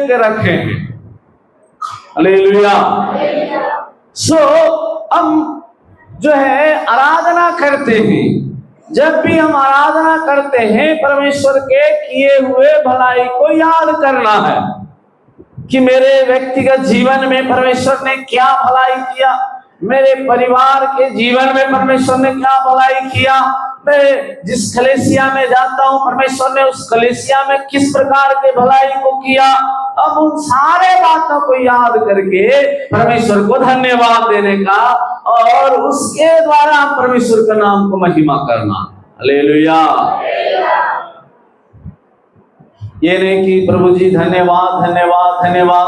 के रखे हैं। हालेलुया। सो हम जो है आराधना करते हैं। जब भी हम आराधना करते हैं, परमेश्वर के किए हुए भलाई को याद करना है कि मेरे व्यक्तिगत जीवन में परमेश्वर ने क्या भलाई किया, मेरे परिवार के जीवन में परमेश्वर ने क्या भलाई किया, मैं जिस कलीसिया में जाता हूं परमेश्वर ने उस कलीसिया में किस प्रकार के भलाई को किया। अब उन सारे बातों को याद करके परमेश्वर को धन्यवाद देने का और उसके द्वारा परमेश्वर के नाम को महिमा करना। हालेलुया। ये नहीं कि प्रभु जी धन्यवाद धन्यवाद धन्यवाद।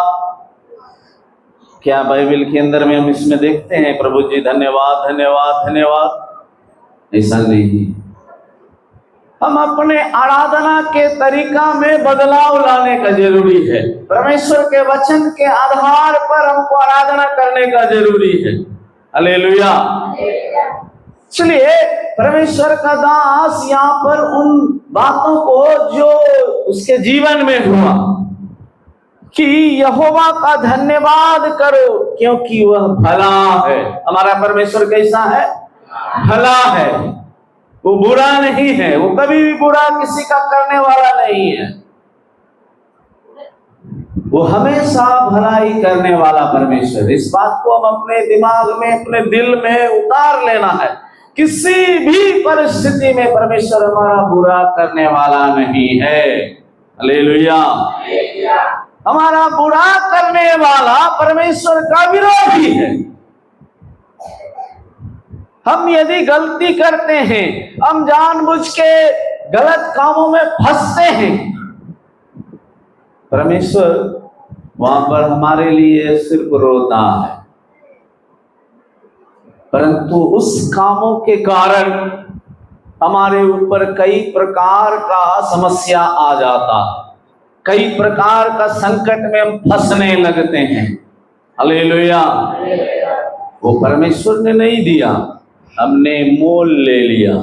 क्या बाइबल के अंदर में हम इसमें देखते हैं प्रभु जी धन्यवाद धन्यवाद धन्यवाद? ऐसा नहीं। हम अपने आराधना के तरीका में बदलाव लाने का जरूरी है। परमेश्वर के वचन के आधार पर हमको आराधना करने का जरूरी है। हालेलुया। इसलिए परमेश्वर का दास यहाँ पर उन बातों को जो उसके जीवन में हुआ कि यहोवा का धन्यवाद करो क्योंकि वह भला है। हमारा परमेश्वर कैसा है? भला है। वो बुरा नहीं है, वो कभी भी बुरा किसी का करने वाला नहीं है। वो हमेशा भलाई करने वाला परमेश्वर। इस बात को हम अपने दिमाग में, अपने दिल में उतार लेना है। किसी भी परिस्थिति में परमेश्वर हमारा बुरा करने वाला नहीं है। हालेलुया। हमारा बुरा करने वाला परमेश्वर का विरोधी है। हम यदि गलती करते हैं, हम जानबूझ के गलत कामों में फंसते हैं, परमेश्वर वहां पर हमारे लिए सिर्फ रोता है। परंतु उस कामों के कारण हमारे ऊपर कई प्रकार का समस्या आ जाता है, कई प्रकार का संकट में हम फंसने लगते हैं। हालेलुया। वो परमेश्वर ने नहीं दिया, हमने मोल ले लिया।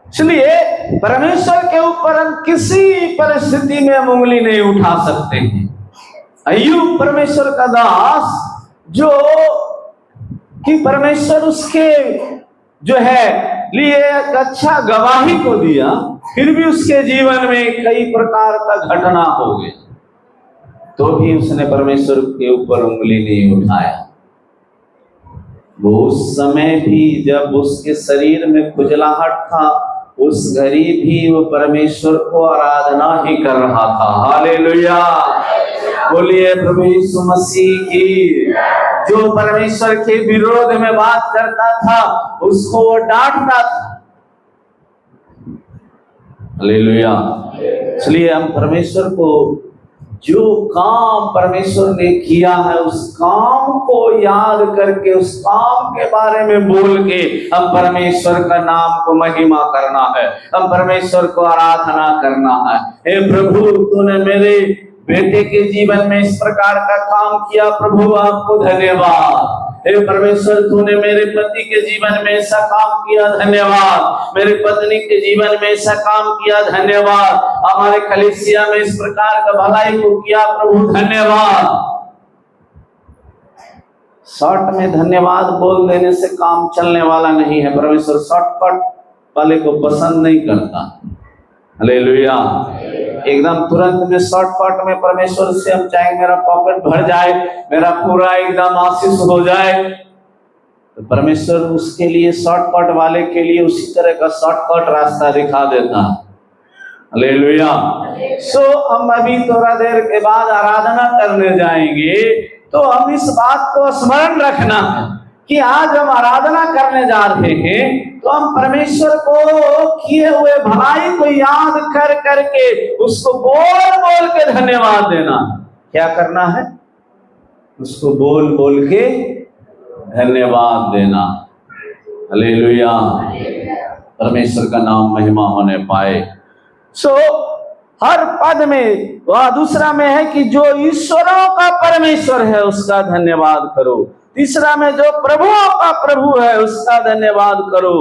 इसलिए परमेश्वर के ऊपर हम किसी परिस्थिति में हम उंगली नहीं उठा सकते हैं। अय्यूब परमेश्वर का दास जो कि परमेश्वर उसके जो है लिए एक अच्छा गवाही को दिया, फिर भी उसके जीवन में कई प्रकार का घटना हो गया, तो भी उसने परमेश्वर के ऊपर उंगली नहीं उठाया। वो उस समय भी जब उसके शरीर में खुजलाहट था, उस घड़ी भी वो परमेश्वर को आराधना ही कर रहा था। हालेलुया। बोलिए प्रभु यीशु मसीह की। जो परमेश्वर के विरोध में बात करता था उसको वो डांटता था। हालेलुया। इसलिए हम परमेश्वर को जो काम परमेश्वर ने किया है उस काम को याद करके, उस काम के बारे में बोल के हम परमेश्वर का नाम को महिमा करना है, हम परमेश्वर को आराधना करना है। हे प्रभु, तूने मेरे बेटे के जीवन में इस प्रकार का काम किया, प्रभु आपको धन्यवाद। हे परमेश्वर, तूने मेरे पति के जीवन में ऐसा काम किया, धन्यवाद। मेरे पत्नी के जीवन में ऐसा काम किया, धन्यवाद। हमारे कलीसिया में इस प्रकार का भलाई को किया, प्रभु धन्यवाद। शॉर्ट में धन्यवाद बोल देने से काम चलने वाला नहीं है। परमेश्वर शॉर्टकट वाले को पसंद नहीं करता। हालेलुया। एकदम तुरंत में शॉर्टकट में परमेश्वर से हम चाहेंगे मेरा पॉकेट भर जाए, मेरा पूरा एकदम आशीष हो जाए, तो परमेश्वर उसके लिए शॉर्टकट वाले के लिए उसी तरह का शॉर्टकट रास्ता दिखा देता है। हालेलुया। सो हम अभी थोड़ा देर के बाद आराधना करने जाएंगे, तो हम इस बात को स्मरण रखना है कि आज हम आराधना करने जा रहे हैं, तो हम परमेश्वर को किए हुए भलाई को याद कर करके उसको बोल बोल के धन्यवाद देना। क्या करना है? उसको बोल बोल के धन्यवाद देना। हालेलुया। परमेश्वर का नाम महिमा होने पाए। सो हर पद में वह दूसरा में है कि जो ईश्वरों का परमेश्वर है उसका धन्यवाद करो। तीसरा में जो प्रभुओं का प्रभु है उसका धन्यवाद करो।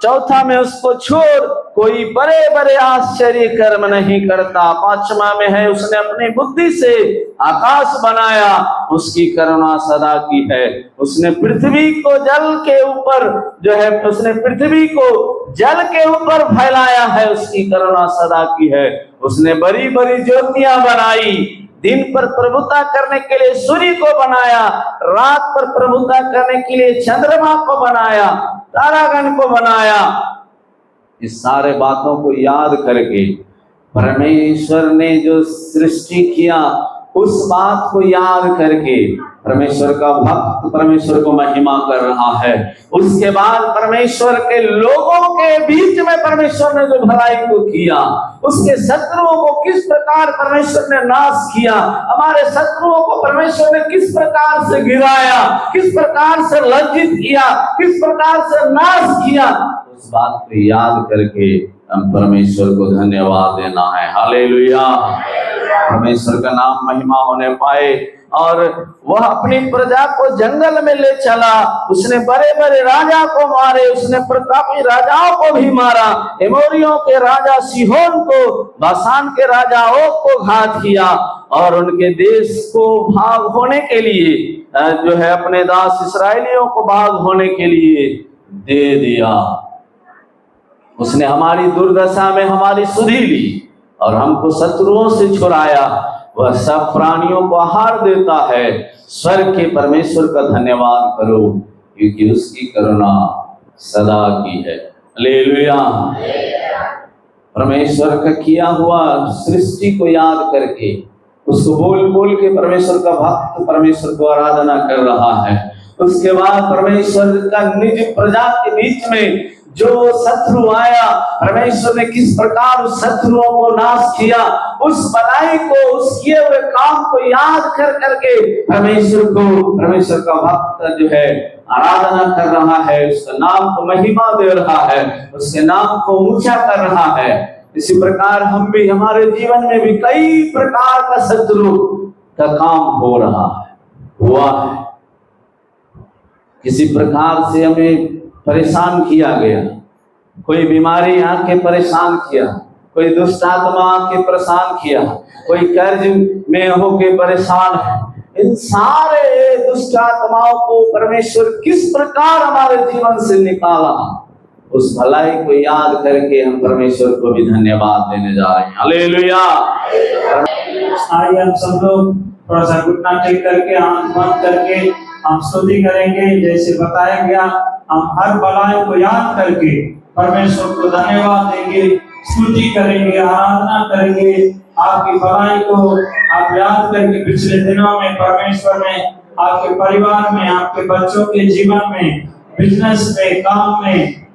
चौथा में उसको छोड़ कोई बड़े बड़े आश्चर्य कर्म नहीं करता। पांचवा में है उसने अपनी बुद्धि से आकाश बनाया, उसकी करुणा सदा की है। उसने पृथ्वी को जल के ऊपर जो है, उसने पृथ्वी को जल के ऊपर फैलाया है, उसकी करुणा सदा की है। उसने बड़ी बड़ी ज्योतियां बनाई, दिन पर प्रभुता करने के लिए सूर्य को बनाया, रात पर प्रभुता करने के लिए चंद्रमा को बनाया, तारागण को बनाया। इस सारे बातों को याद करके परमेश्वर ने जो सृष्टि किया उस बात को याद करके परमेश्वर का भक्त परमेश्वर को महिमा कर रहा है। उसके बाद परमेश्वर के लोगों के बीच में परमेश्वर ने जो भलाई को किया, उसके शत्रुओं को किस प्रकार परमेश्वर ने नाश किया, हमारे शत्रुओं को परमेश्वर ने किस प्रकार से गिराया, किस प्रकार से लज्जित किया, किस प्रकार से नाश किया, उस बात को याद करके हम परमेश्वर को धन्यवाद देना है। हालेलुया। परमेश्वर का नाम महिमा होने पाए। और वह अपनी प्रजा को जंगल में ले चला, उसने बड़े बड़े राजा को मारे, उसने प्रतापी राजाओं को भी मारा, एमोरियों के राजा सिहोन को, बाशान के राजा ओग को घात किया और उनके देश को भाग होने के लिए जो है अपने दास इस्राएलियों को भाग होने के लिए दे दिया। उसने हमारी दुर्दशा में हमारी सुधि ली और हमको शत्रुओं से छुड़ाया। वह सब प्राणियों को आहार देता है। स्वर्ग के परमेश्वर का धन्यवाद करो क्योंकि उसकी करुणा सदा की है। हालेलुया। परमेश्वर का किया हुआ सृष्टि को याद करके उसको बोल बोल के परमेश्वर का भक्त परमेश्वर को आराधना कर रहा है। उसके बाद परमेश्वर का निज प्रजा के बीच में जो शत्रु आया, परमेश्वर ने किस प्रकार उस शत्रुओं को नाश किया, उस भलाई को, उस किए हुए काम को याद कर करके परमेश्वर का भक्त जो है आराधना कर रहा है, उसका नाम को महिमा दे रहा है, उसके नाम को ऊंचा कर रहा है। इसी प्रकार हम भी हमारे जीवन में भी कई प्रकार का शत्रु का काम हो रहा है, हुआ है। किसी प्रकार से हमें परेशान किया गया, कोई बीमारी आके परेशान किया, कोई दुष्ट आत्मा आके परेशान किया, कोई कर्ज में होके परेशान है। इन सारे दुष्ट आत्माओं को परमेश्वर किस प्रकार हमारे जीवन से निकाला, उस भलाई को याद करके हम परमेश्वर को भी धन्यवाद देने जा रहे हैं। हालेलुया। आइए हम सब लोग थोड़ा सा घुटना टेक करके आंख बंद करके हम स्तुति करेंगे। जैसे बताया गया, हम हर भलाई को याद करके परमेश्वर को धन्यवाद देंगे, स्तुति करेंगे, आराधना करेंगे। आपकी भलाई को आप याद करके पिछले दिनों में परमेश्वर ने आपके परिवार में, आपके बच्चों के जीवन में, बिजनेस में, काम में